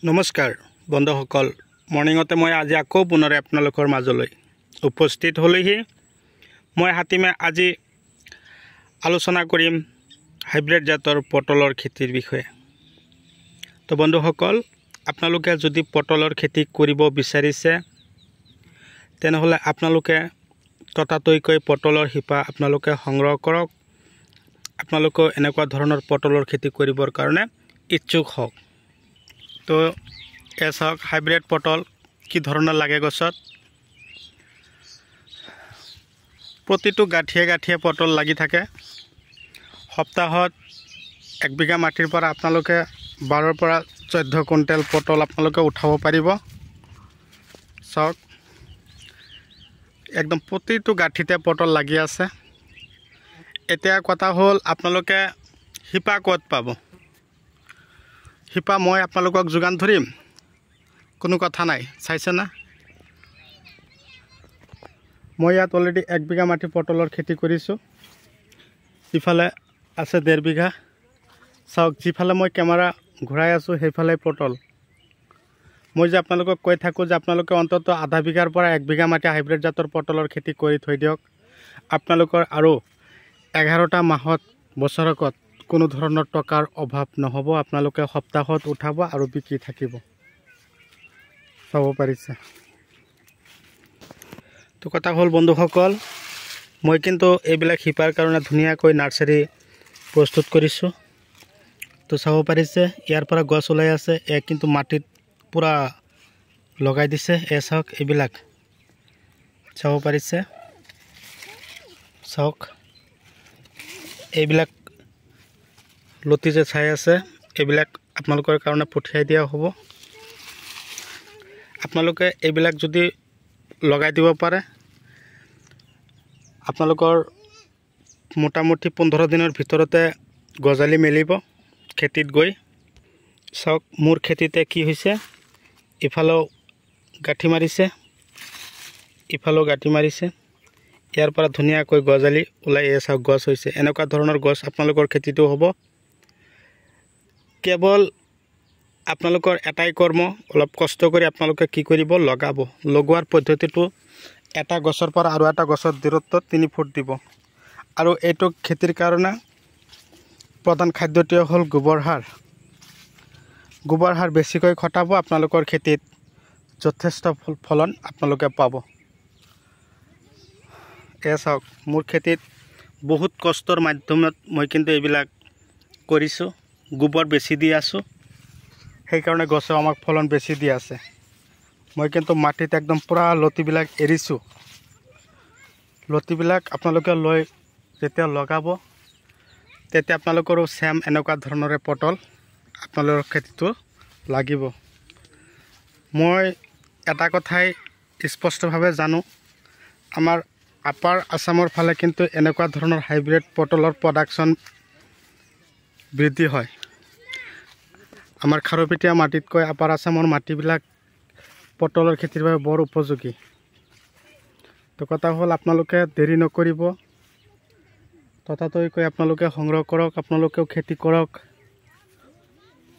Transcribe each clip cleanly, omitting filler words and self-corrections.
নমস্কাৰ বন্ধুসকল মৰ্নিঙতে মই আজি আকৌ পুনৰে আপোনালোকৰ মাজলৈ উপস্থিত হ'লেহি মই হাতিমে আজি আলোচনা কৰিম হাইব্ৰিড জাতৰ পটলৰ খেতিৰ বিষয়ে। তো বন্ধুসকল আপোনালোকে যদি পটলৰ খেতি কৰিব বিচাৰিছে তেনেহলে আপোনালোকে ততাতৈকৈ পটলৰ শিপা আপোনালোকে সংগ্ৰহ কৰক। আপোনালোকে এনেকুৱা ধৰণৰ পটলৰ খেতি কৰিবৰ কাৰণে ইচ্ছুক হওক। তো এছক হাইব্ৰিড পটল কি ধৰণৰ লাগে গছত প্ৰতিটো গাঠিয়ে গাঠিয়ে পটল লাগি থাকে। সপ্তাহত 1 বিঘা মাটিৰ পৰা আপোনালোকে 12 পৰা 14 কুইণ্টেল পটল আপোনালোকে উঠাব পাৰিব। চাওক একদম প্ৰতিটো গাঠিতে পটল লাগি আছে। এতিয়া কথা হ'ল আপোনালোকে শিপা ক'ত পাব। শিপা মই আপোনালোকক যোগান ধৰিম, কোনো কথা নাই। চাইছে না মই ইয়াত অলৰেডি 1 বিঘা মাটি পটলৰ খেতি কৰিছোঁ। ইফালে আছে 1.5 বিঘা। চাওক যিফালে মই কেমেৰা ঘূৰাই আছোঁ সেইফালে পটল। মই যে আপোনালোকক কৈ থাকোঁ যে আপোনালোকে অন্তত আধা বিঘাৰ পৰা 1 বিঘা মাটি হাইব্ৰিড জাতৰ পটলৰ খেতি কৰি থৈ দিয়ক। আপোনালোকৰ আৰু 11টা মাহত বছৰকত কোনো ধৰণৰ টকাৰ অভাৱ নহ'ব। আপোনালোকে সপ্তাহত উঠাব আৰু বিক্ৰী থাকিব। চাব পাৰিছে। তো কথা হ'ল বন্ধুসকল মই কিন্তু এইবিলাক শিপাৰ কাৰণে ধুনীয়াকৈ নাৰ্চাৰী প্ৰস্তুত কৰিছোঁ। তো চাব পাৰিছে ইয়াৰ পৰা গছ ওলাই আছে। কিন্তু মাটিত পুৰা লগাই দিছে। চাওক এইবিলাক চাব পাৰিছে। চাওক এইবিলাক লতি যে চাই আছে এইবিলাক আপোনালোকৰ কাৰণে পঠিয়াই দিয়া হ'ব। আপোনালোকে এইবিলাক যদি লগাই দিব পাৰে আপোনালোকৰ মোটামুটি 15 দিনৰ ভিতৰতে গজালি মেলিব খেতিত গৈ। চাওক মোৰ খেতিতে কি হৈছে, ইফালেও গাঁঠি মাৰিছে ইফালেও গাঁঠি মাৰিছে। ইয়াৰ পৰা ধুনীয়াকৈ গজালি ওলাই চাওক গছ হৈছে। এনেকুৱা ধৰণৰ গছ আপোনালোকৰ খেতিটো হ'ব। কেৱল আপোনালোকৰ এটাই কৰ্ম, অলপ কষ্ট কৰি আপোনালোকে কি কৰিব লগাব। লগোৱাৰ পদ্ধতিটো এটা গছৰ পৰা আৰু এটা গছৰ দূৰত্ব 3 ফুট দিব। আৰু এইটো খেতিৰ কাৰণে প্ৰধান খাদ্যটো হ'ল গোবৰ সাৰ। গোবৰ সাৰ বেছিকৈ খটাব, আপোনালোকৰ খেতিত যথেষ্ট ফলন আপোনালোকে পাব। চাওক মোৰ খেতিত বহুত কষ্টৰ মাধ্যমত মই কিন্তু এইবিলাক কৰিছোঁ। গোবৰ বেছি দি আছোঁ, সেইকাৰণে গছে আমাক ফলন বেছি দি আছে। মই কিন্তু মাটিত একদম পুৰা লতিবিলাক এৰিছোঁ। লতিবিলাক আপোনালোকে লৈ যেতিয়া লগাব তেতিয়া আপোনালোকৰো চেম এনেকুৱা ধৰণৰে পটল আপোনালোকৰ খেতিটো লাগিব। মই এটা কথাই স্পষ্টভাৱে জানো, আমাৰ আপাৰ আসামৰ ফালে কিন্তু এনেকুৱা ধৰণৰ হাইব্ৰিড পটলৰ প্ৰডাকশ্যন বৃদ্ধি হয়। আমাৰ খাৰুপেটীয়া মাটিতকৈ আপাৰ আসামৰ মাটিবিলাক পটলৰ খেতিৰ বাবে বৰ উপযোগী। তো কথা হ'ল আপোনালোকে দেৰি নকৰিব, ততাতৈকৈ আপোনালোকে সংগ্ৰহ কৰক, আপোনালোকেও খেতি কৰক।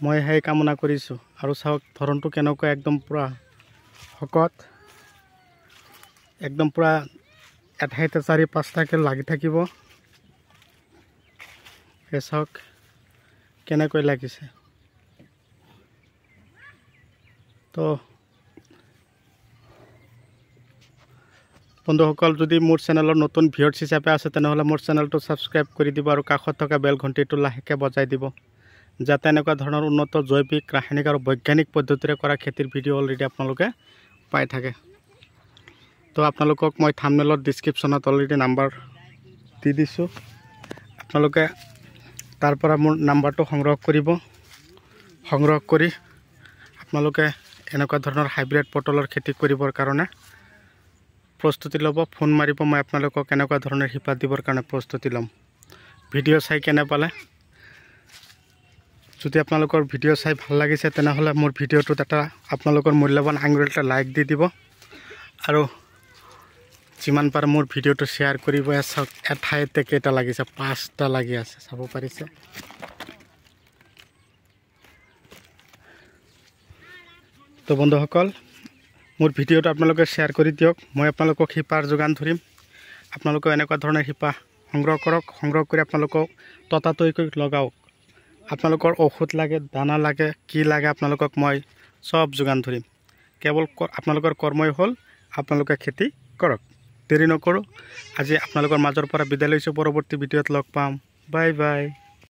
মই সেই কামনা কৰিছোঁ। আৰু চাওক ধৰণটো কেনেকুৱা, একদম পূৰা শকত, একদম পূৰা এঠাইতে 4-5টাকৈ লাগি থাকিব। চাওক কেনেকৈ লাগিছে। তো বন্ধুসকল যদি মোৰ চেনেলৰ নতুন ভিউৱাৰ্ছ হিচাপে আছে তেনেহ'লে মোৰ চেনেলটো ছাবস্ক্ৰাইব কৰি দিব আৰু কাষত থকা বেল ঘণ্টিটো লাহেকৈ বজাই দিব, যাতে এনেকুৱা ধৰণৰ উন্নত জৈৱিক, ৰাসায়নিক আৰু বৈজ্ঞানিক পদ্ধতিৰে কৰা খেতিৰ ভিডিঅ' অলৰেডি আপোনালোকে পাই থাকে। তো আপোনালোকক মই থাম্বনেইলৰ ডিছক্ৰিপশ্যনত অলৰেডি নাম্বাৰ দি দিছোঁ। আপোনালোকে তাৰ পৰা মোৰ নাম্বাৰটো সংগ্ৰহ কৰিব। সংগ্ৰহ কৰি আপোনালোকে এনেকুৱা ধৰণৰ হাইব্ৰিড পটলৰ খেতি কৰিবৰ কাৰণে প্ৰস্তুতি ল'ব। ফোন মাৰিব, মই আপোনালোকক এনেকুৱা ধৰণৰ শিপা দিবৰ কাৰণে প্ৰস্তুতি ল'ম। ভিডিঅ' চাই কেনে পালে, যদি আপোনালোকৰ ভিডিঅ' চাই ভাল লাগিছে তেনেহ'লে মোৰ ভিডিঅ'টোত এটা আপোনালোকৰ মূল্যৱান আঙুলি এটা লাইক দি দিব আৰু যিমান পাৰে মোৰ ভিডিঅ'টো শ্বেয়াৰ কৰিব। চাওক এঠাইতে কেইটা লাগিছে, 5টা লাগি আছে, চাব পাৰিছে। তো বন্ধুসকল মোৰ ভিডিঅ'টো আপোনালোকে শ্বেয়াৰ কৰি দিয়ক। মই আপোনালোকক শিপাৰ যোগান ধৰিম। আপোনালোকে এনেকুৱা ধৰণৰ শিপা সংগ্ৰহ কৰক। সংগ্ৰহ কৰি আপোনালোকক ততাতৈয়াকৈ লগাওক। আপোনালোকৰ ঔষধ লাগে, দানা লাগে, কি লাগে আপোনালোকক মই সব যোগান ধৰিম। কেৱল আপোনালোকৰ কৰ্মই হ'ল আপোনালোকে খেতি কৰক। দেৰি নকৰোঁ, আজি আপোনালোকৰ মাজৰ পৰা বিদায় লৈছোঁ। পৰৱৰ্তী ভিডিঅ'ত লগ পাম। Bye bye.